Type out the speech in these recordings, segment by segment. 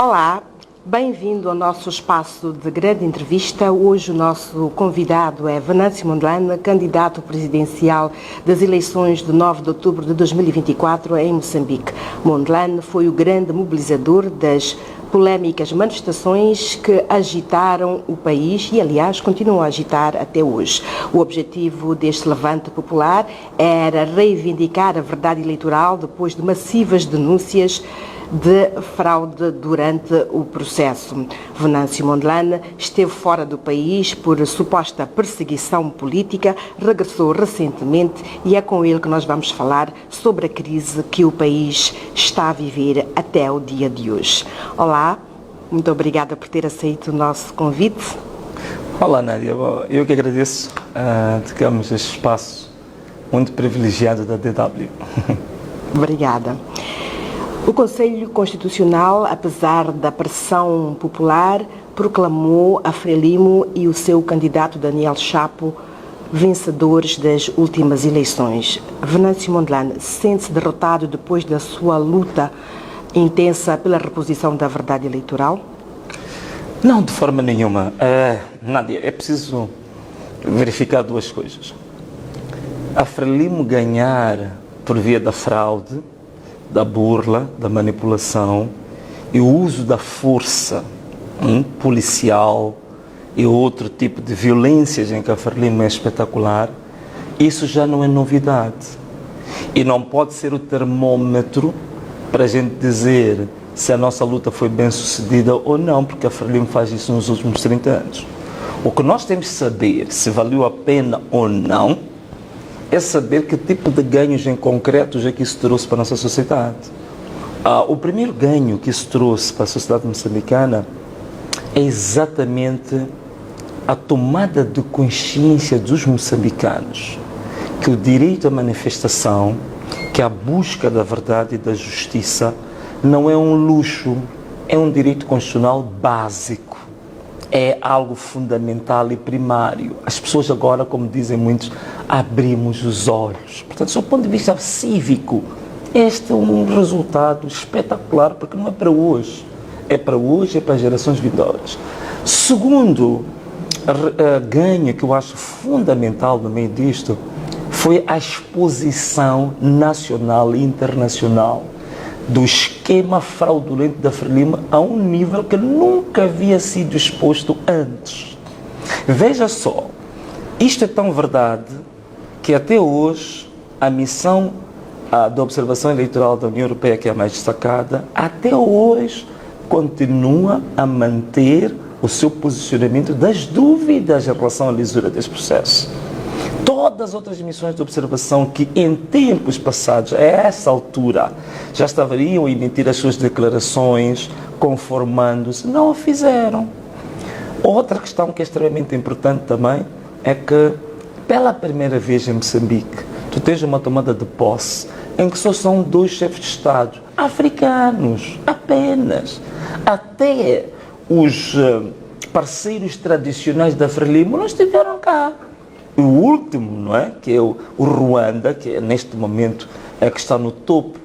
Olá, bem-vindo ao nosso espaço de grande entrevista. Hoje o nosso convidado é Venâncio Mondlane, candidato presidencial das eleições de 9 de outubro de 2024 em Moçambique. Mondlane foi o grande mobilizador das polêmicas manifestações que agitaram o país e, aliás, continuam a agitar até hoje. O objetivo deste levante popular era reivindicar a verdade eleitoral depois de massivas denúncias de fraude durante o processo. Venâncio Mondlane esteve fora do país por suposta perseguição política, regressou recentemente e é com ele que nós vamos falar sobre a crise que o país está a viver até o dia de hoje. Olá, muito obrigada por ter aceito o nosso convite. Olá, Nádia. Eu que agradeço, digamos, este espaço muito privilegiado da DW. Obrigada. O Conselho Constitucional, apesar da pressão popular, proclamou a Frelimo e o seu candidato Daniel Chapo vencedores das últimas eleições. Venâncio Mondlane sente-se derrotado depois da sua luta intensa pela reposição da verdade eleitoral? Não, de forma nenhuma. Nádia, é preciso verificar duas coisas. A Frelimo ganhar por via da fraude, da burla, da manipulação e o uso da força policial e outro tipo de violências em que a Frelimo é espetacular, isso já não é novidade. E não pode ser o termômetro para a gente dizer se a nossa luta foi bem sucedida ou não, porque a Frelimo faz isso nos últimos 30 anos. O que nós temos de saber se valeu a pena ou não é saber que tipo de ganhos em concretos é que isso trouxe para a nossa sociedade. O primeiro ganho que isso trouxe para a sociedade moçambicana é exatamente a tomada de consciência dos moçambicanos que o direito à manifestação, que a busca da verdade e da justiça não é um luxo, é um direito constitucional básico. É algo fundamental e primário. As pessoas agora, como dizem muitos, abrimos os olhos. Portanto, do ponto de vista cívico, este é um resultado espetacular, porque não é para hoje. É para hoje, é para gerações vindouras. Segundo ganho que eu acho fundamental no meio disto foi a exposição nacional e internacional do esquema fraudulento da Frelimo a um nível que nunca havia sido exposto antes. Veja só, isto é tão verdade que até hoje a missão de observação eleitoral da União Europeia, que é a mais destacada, até hoje continua a manter o seu posicionamento das dúvidas em relação à lisura desse processo. Todas as outras missões de observação que em tempos passados, a essa altura, já estariam a emitir as suas declarações, conformando-se, não o fizeram. Outra questão que é extremamente importante também é que, pela primeira vez em Moçambique, tu tens uma tomada de posse em que só são 2 chefes de Estado africanos, apenas. Até os parceiros tradicionais da Frelimo não estiveram cá. O último, não é? Que é o Ruanda, que é, neste momento é que está no topo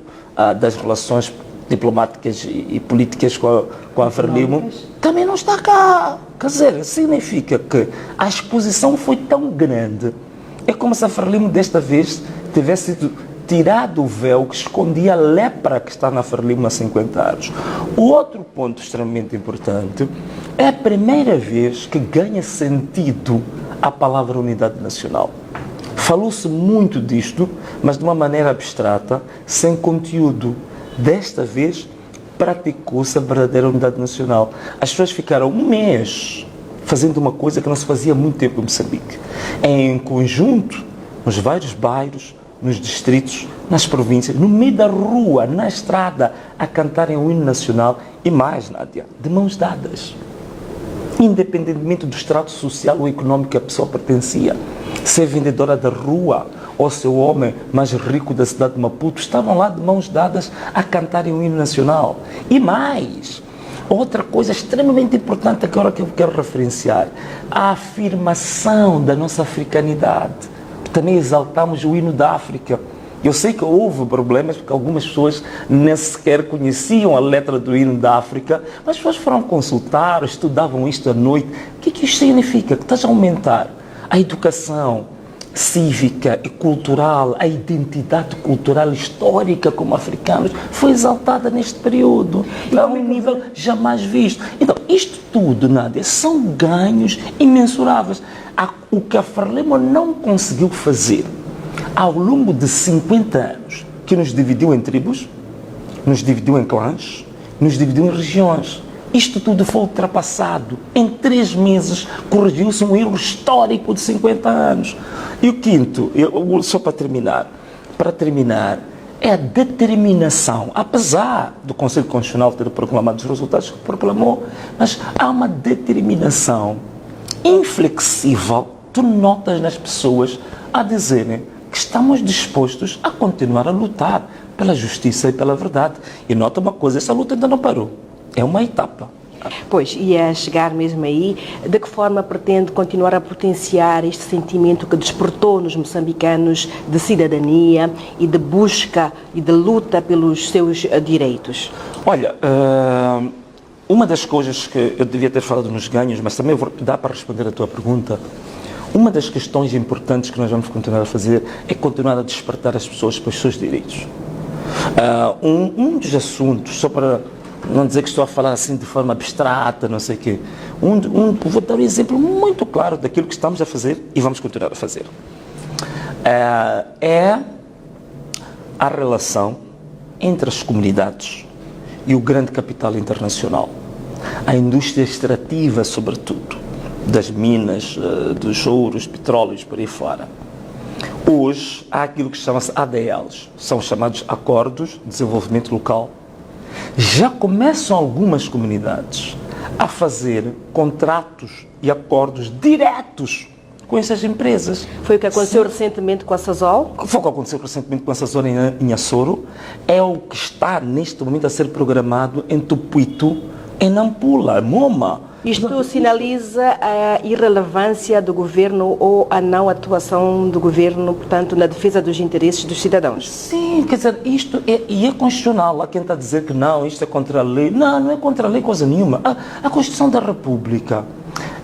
das relações diplomáticas e políticas com a Frelimo, também não está cá. Quer dizer, significa que a exposição foi tão grande. É como se a Frelimo desta vez tivesse tirado o véu que escondia a lepra que está na Frelimo há 50 anos. O outro ponto extremamente importante é a primeira vez que ganha sentido a palavra unidade nacional. Falou-se muito disto, mas de uma maneira abstrata, sem conteúdo. Desta vez, praticou-se a verdadeira unidade nacional. As pessoas ficaram um mês fazendo uma coisa que não se fazia há muito tempo em Moçambique. Em conjunto, nos vários bairros, nos distritos, nas províncias, no meio da rua, na estrada, a cantarem o hino nacional e mais, Nádia, de mãos dadas. Independentemente do estrato social ou econômico que a pessoa pertencia. Ser vendedora da rua ou ser o homem mais rico da cidade de Maputo, estavam lá de mãos dadas a cantarem o hino nacional. E mais, outra coisa extremamente importante agora que eu quero referenciar, a afirmação da nossa africanidade. Também exaltamos o hino da África. Eu sei que houve problemas porque algumas pessoas nem sequer conheciam a letra do hino da África, mas as pessoas foram consultar, estudavam isto à noite. O que isto significa? Que estás a aumentar a educação cívica e cultural, a identidade cultural histórica como africanos foi exaltada neste período a um nível jamais visto. Então, isto tudo, Nádia, são ganhos imensuráveis. O que a Frelimo não conseguiu fazer ao longo de 50 anos, que nos dividiu em tribos, nos dividiu em clãs, nos dividiu em regiões. Isto tudo foi ultrapassado. Em 3 meses corrigiu-se um erro histórico de 50 anos. E o quinto, só para terminar, é a determinação, apesar do Conselho Constitucional ter proclamado os resultados que proclamou, mas há uma determinação inflexível, tu notas nas pessoas a dizerem que estamos dispostos a continuar a lutar pela justiça e pela verdade. E nota uma coisa, essa luta ainda não parou. É uma etapa. Pois, ia chegar mesmo aí. De que forma pretende continuar a potenciar este sentimento que despertou nos moçambicanos de cidadania e de busca e de luta pelos seus direitos? Olha, uma das coisas que eu devia ter falado nos ganhos, mas também dá para responder a tua pergunta. Uma das questões importantes que nós vamos continuar a fazer é continuar a despertar as pessoas para os seus direitos. Um dos assuntos, só para não dizer que estou a falar assim de forma abstrata, não sei o quê, vou dar um exemplo muito claro daquilo que estamos a fazer e vamos continuar a fazer. É a relação entre as comunidades e o grande capital internacional. A indústria extrativa, sobretudo, das minas, dos ouros, petróleos, por aí fora. Hoje, há aquilo que chama-se ADLs, são chamados Acordos de Desenvolvimento Local. Já começam algumas comunidades a fazer contratos e acordos diretos com essas empresas. Foi o que aconteceu recentemente com a Sasol? Foi o que aconteceu recentemente com a Sasol em Açoro. É o que está neste momento a ser programado em Tupuito, em Nampula, Moma. Isto sinaliza a irrelevância do governo ou a não atuação do governo, portanto, na defesa dos interesses dos cidadãos? Sim, quer dizer, isto é constitucional. Há quem está a dizer que não, isto é contra a lei. Não, não é contra a lei coisa nenhuma. A Constituição da República,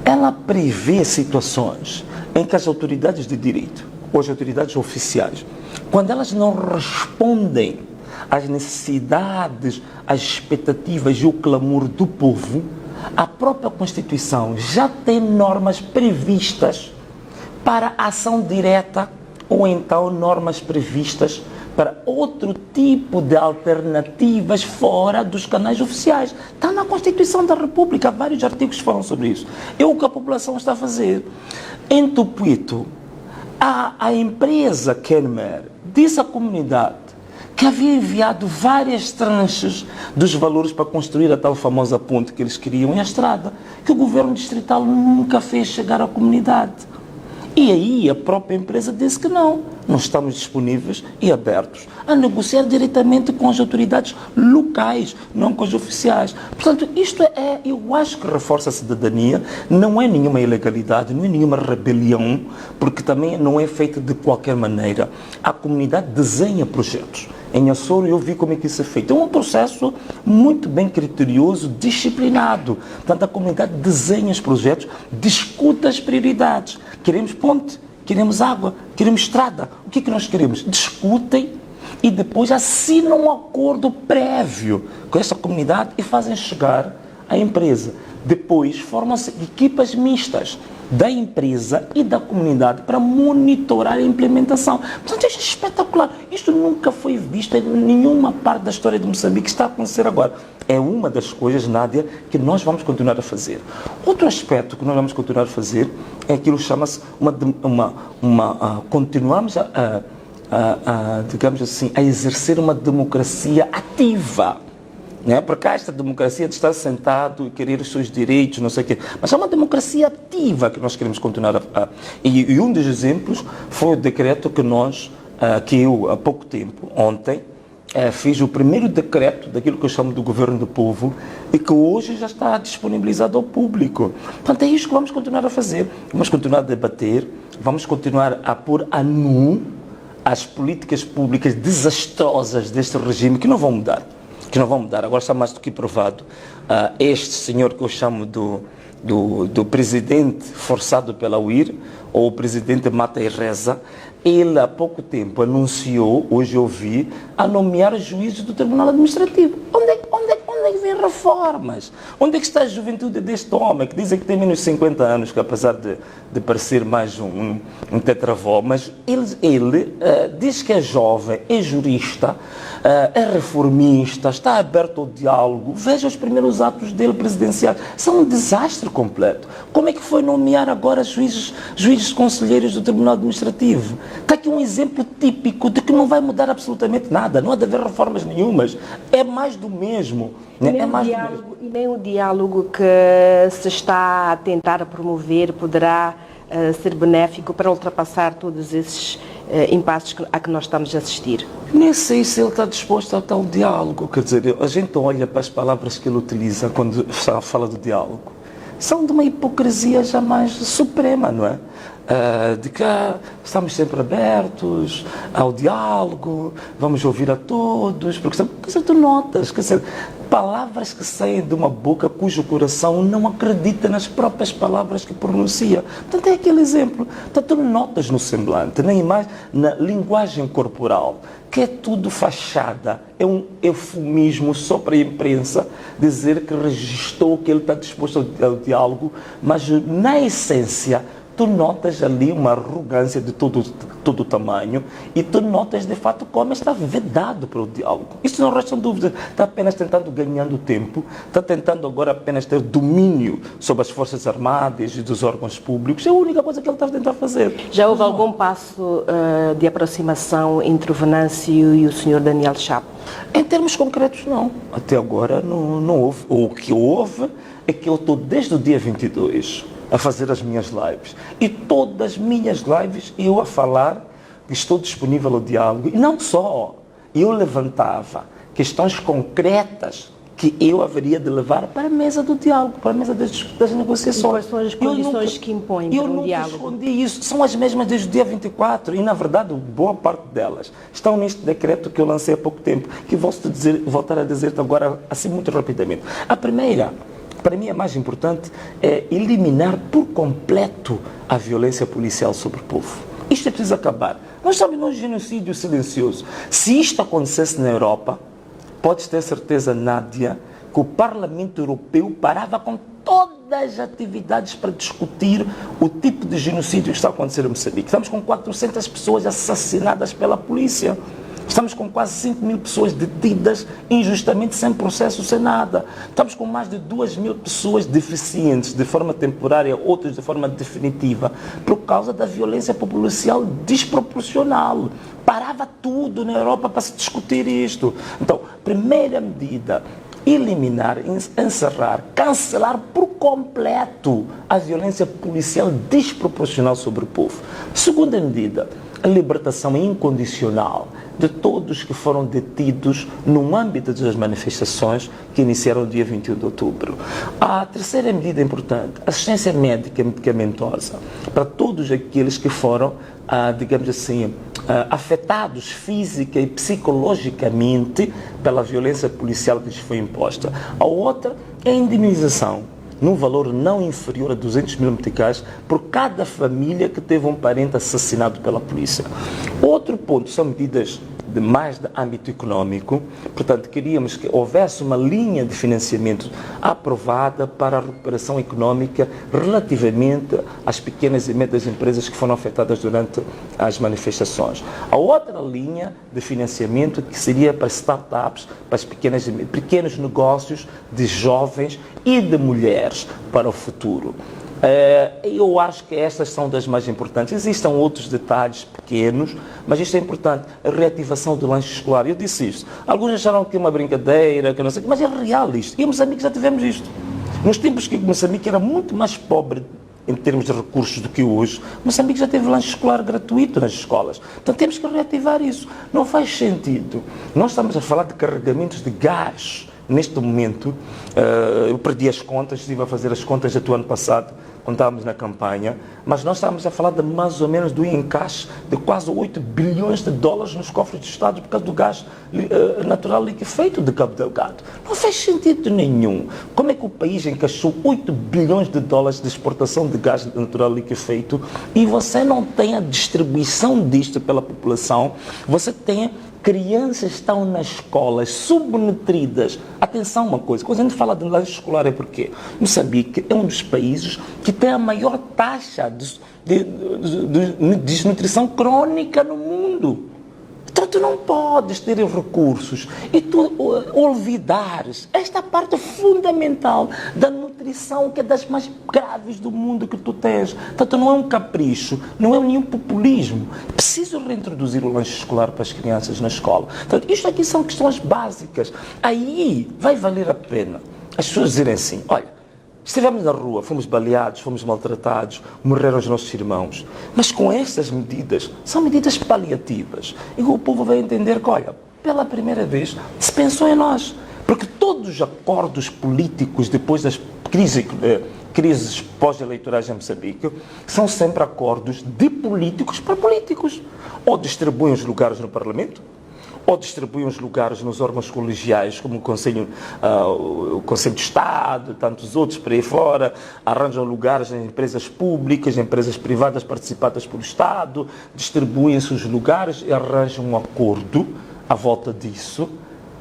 ela prevê situações em que as autoridades de direito, ou as autoridades oficiais, quando elas não respondem às necessidades, às expectativas e o clamor do povo, a própria Constituição já tem normas previstas para ação direta ou então normas previstas para outro tipo de alternativas fora dos canais oficiais. Está na Constituição da República, há vários artigos que falam sobre isso. É o que a população está a fazer. Em Tupuito, a empresa Kenmer disse à comunidade que havia enviado várias tranches dos valores para construir a tal famosa ponte que eles queriam e a estrada, que o governo distrital nunca fez chegar à comunidade. E aí a própria empresa disse que não estamos disponíveis e abertos a negociar diretamente com as autoridades locais, não com as oficiais. Portanto, isto eu acho que reforça a cidadania, não é nenhuma ilegalidade, não é nenhuma rebelião, porque também não é feita de qualquer maneira. A comunidade desenha projetos. Em Açoro eu vi como é que isso é feito. É um processo muito bem criterioso, disciplinado. Portanto, a comunidade desenha os projetos, discute as prioridades. Queremos ponte, queremos água, queremos estrada. O que é que nós queremos? Discutem e depois assinam um acordo prévio com essa comunidade e fazem chegar à empresa. Depois formam-se equipas mistas da empresa e da comunidade para monitorar a implementação. Portanto, isto é espetacular. Isto nunca foi visto em nenhuma parte da história de Moçambique. Está a acontecer agora. É uma das coisas, Nádia, que nós vamos continuar a fazer. Outro aspecto que nós vamos continuar a fazer é aquilo que chama-se continuamos digamos assim, a exercer uma democracia ativa. Né? Porque há esta democracia de estar sentado e querer os seus direitos, não sei o quê. Mas é uma democracia ativa que nós queremos continuar E um dos exemplos foi o decreto que eu, há pouco tempo, ontem, fiz o primeiro decreto daquilo que eu chamo do governo do povo e que hoje já está disponibilizado ao público. Portanto, é isto que vamos continuar a fazer. Vamos continuar a debater, vamos continuar a pôr a nu às políticas públicas desastrosas deste regime que não vão mudar. Agora está mais do que provado. Este senhor que eu chamo do presidente forçado pela UIR, ou o presidente mata e reza, ele há pouco tempo anunciou, hoje eu vi, a nomear juízes do Tribunal Administrativo. Onde é que vem reformas? Onde é que está a juventude deste homem, que dizem que tem menos de 50 anos, que apesar de parecer mais um tetravó, mas ele diz que é jovem, é jurista, é reformista, está aberto ao diálogo. Veja os primeiros atos dele presidenciais. São um desastre completo. Como é que foi nomear agora juízes conselheiros do Tribunal Administrativo? Está aqui um exemplo típico de que não vai mudar absolutamente nada. Não há de haver reformas nenhumas. É mais do mesmo. E nem o diálogo que se está a tentar promover poderá ser benéfico para ultrapassar todos esses impasses a que nós estamos a assistir. Nem sei se ele está disposto a tal diálogo. Quer dizer, a gente olha para as palavras que ele utiliza quando fala do diálogo. São de uma hipocrisia jamais suprema, não é? De que estamos sempre abertos ao diálogo, vamos ouvir a todos, porque tu notas, quer dizer, palavras que saem de uma boca cujo coração não acredita nas próprias palavras que pronuncia. Portanto, é aquele exemplo. Portanto, tu notas no semblante, nem mais na linguagem corporal, que é tudo fachada, é um eufemismo só para a imprensa dizer que registrou que ele está disposto ao diálogo, mas na essência tu notas ali uma arrogância de todo o tamanho e tu notas de fato como está vedado para o diálogo. Isso não resta dúvida. Está apenas tentando ganhando tempo, está tentando agora apenas ter domínio sobre as Forças Armadas e dos órgãos públicos. É a única coisa que ele está a tentar fazer. Já houve algum passo de aproximação entre o Venâncio e o Sr. Daniel Chapo? Em termos concretos, não. Até agora não houve. O que houve é que eu estou desde o dia 22 a fazer as minhas lives. E todas as minhas lives eu a falar que estou disponível ao diálogo. E não só. Eu levantava questões concretas que eu haveria de levar para a mesa do diálogo, para a mesa das negociações. E quais são as condições que impõem para um diálogo? Eu nunca escondi isso. São as mesmas desde o dia 24 e, na verdade, boa parte delas estão neste decreto que eu lancei há pouco tempo, que voltar a dizer-te agora, assim, muito rapidamente. A primeira, para mim, a mais importante é eliminar por completo a violência policial sobre o povo. Isto é preciso acabar. Nós estamos num genocídio silencioso. Se isto acontecesse na Europa, podes ter certeza, Nádia, que o Parlamento Europeu parava com todas as atividades para discutir o tipo de genocídio que está a acontecer em Moçambique. Estamos com 400 pessoas assassinadas pela polícia. Estamos com quase 5.000 pessoas detidas injustamente, sem processo, sem nada. Estamos com mais de 2.000 pessoas deficientes de forma temporária, outras de forma definitiva, por causa da violência policial desproporcional. Parava tudo na Europa para se discutir isto. Então, primeira medida, eliminar, encerrar, cancelar por completo a violência policial desproporcional sobre o povo. Segunda medida, a libertação incondicional de todos que foram detidos no âmbito das manifestações que iniciaram no dia 21 de outubro. A terceira medida importante, assistência médica e medicamentosa para todos aqueles que foram, digamos assim, afetados física e psicologicamente pela violência policial que lhes foi imposta. A outra é a indemnização, num valor não inferior a 200 mil meticais por cada família que teve um parente assassinado pela polícia. Outro ponto são medidas mais de âmbito econômico. Portanto, queríamos que houvesse uma linha de financiamento aprovada para a recuperação econômica relativamente às pequenas e médias empresas que foram afetadas durante as manifestações. A outra linha de financiamento que seria para startups, para os pequenos negócios de jovens e de mulheres para o futuro. Eu acho que estas são das mais importantes. Existem outros detalhes pequenos, mas isto é importante. A reativação do lanche escolar. Eu disse isto. Alguns acharam que é uma brincadeira, que não sei, mas é real isto. E em Moçambique já tivemos isto. Nos tempos que Moçambique era muito mais pobre em termos de recursos do que hoje, Moçambique já teve lanche escolar gratuito nas escolas. Então temos que reativar isso. Não faz sentido. Nós estamos a falar de carregamentos de gás neste momento, eu perdi as contas, estive a fazer as contas do ano passado, quando estávamos na campanha, mas nós estávamos a falar de mais ou menos do encaixe de quase 8 bilhões de dólares nos cofres do Estado por causa do gás natural liquefeito de Cabo Delgado. Não faz sentido nenhum. Como é que o país encaixou 8 bilhões de dólares de exportação de gás natural liquefeito e você não tem a distribuição disto pela população? Você tem crianças que estão nas escolas subnutridas. Atenção uma coisa, quando a gente fala de lanche escolar é porque Moçambique é um dos países que tem a maior taxa de desnutrição crônica no mundo. Então tu não podes ter recursos e tu olvidares esta parte fundamental da nutrição, que é das mais graves do mundo que tu tens. Portanto, não é um capricho, não é nenhum populismo. Preciso reintroduzir o lanche escolar para as crianças na escola. Portanto, isto aqui são questões básicas. Aí vai valer a pena as pessoas dizerem assim, olha, estivemos na rua, fomos baleados, fomos maltratados, morreram os nossos irmãos. Mas com estas medidas, são medidas paliativas. E o povo vai entender que, olha, pela primeira vez se pensou em nós. Porque todos os acordos políticos depois das crises pós-eleitorais em Moçambique são sempre acordos de políticos para políticos. Ou distribuem os lugares no Parlamento, ou distribuem os lugares nos órgãos colegiais, como o Conselho de Estado, tantos outros por aí fora, arranjam lugares em empresas públicas, em empresas privadas participadas pelo Estado, distribuem-se os lugares e arranjam um acordo à volta disso.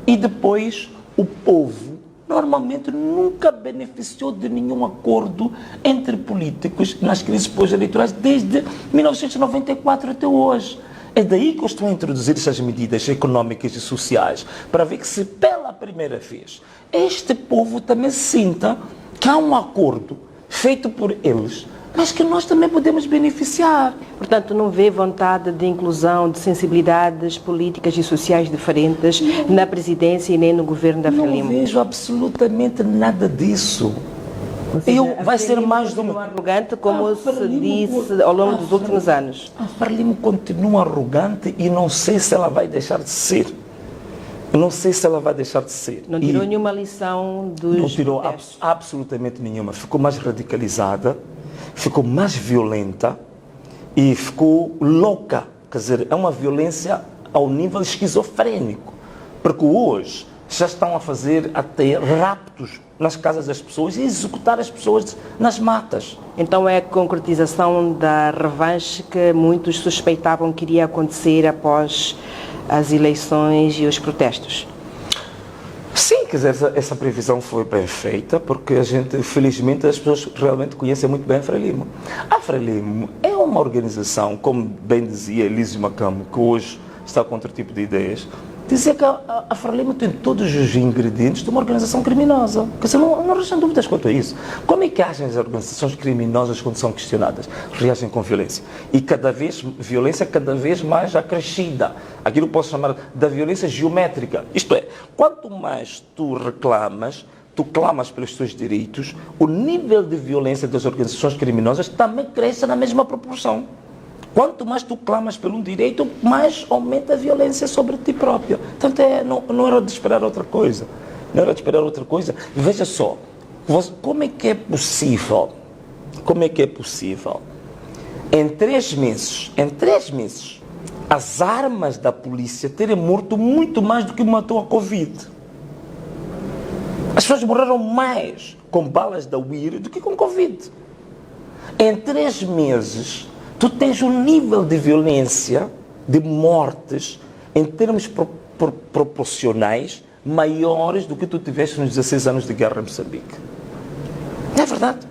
E depois o povo normalmente nunca beneficiou de nenhum acordo entre políticos nas crises pós-eleitorais desde 1994 até hoje. É daí que eu estou a introduzir essas medidas económicas e sociais, para ver que se pela primeira vez este povo também sinta que há um acordo feito por eles, mas que nós também podemos beneficiar. Portanto, não vê vontade de inclusão de sensibilidades políticas e sociais diferentes na presidência e nem no governo da Frelimo? Não vejo absolutamente nada disso. Vai ser mais um arrogante, como se disse ao longo dos últimos anos. A Frelimo continua arrogante e não sei se ela vai deixar de ser. Não sei se ela vai deixar de ser. Não tirou nenhuma lição dos... Não tirou absolutamente nenhuma. Ficou mais radicalizada, ficou mais violenta e ficou louca. Quer dizer, é uma violência ao nível esquizofrénico. Porque hoje já estão a fazer até raptos nas casas das pessoas e executar as pessoas nas matas. Então é a concretização da revanche que muitos suspeitavam que iria acontecer após as eleições e os protestos? Sim, quer dizer, essa previsão foi bem feita, porque felizmente, as pessoas realmente conhecem muito bem a Frelimo. A Frelimo é uma organização, como bem dizia Elísio Macamo, que hoje está com outro tipo de ideias, dizer que a Frelimo tem todos os ingredientes de uma organização criminosa. Quer dizer, não restam dúvidas quanto a isso. Como é que agem as organizações criminosas quando são questionadas? Reagem com violência. E violência cada vez mais acrescida. Aquilo que posso chamar da violência geométrica. Isto é, quanto mais tu clamas pelos teus direitos, o nível de violência das organizações criminosas também cresce na mesma proporção. Quanto mais tu clamas por um direito, mais aumenta a violência sobre ti próprio. Portanto, não era de esperar outra coisa. Não era de esperar outra coisa. Veja só, como é que é possível? Como é que é possível? Em 3 meses, as armas da polícia terem morto muito mais do que matou a Covid. As pessoas morreram mais com balas da UIR do que com Covid. Em 3 meses... tu tens um nível de violência, de mortes, em termos proporcionais, maiores do que tu tiveste nos 16 anos de guerra em Moçambique. Não é verdade?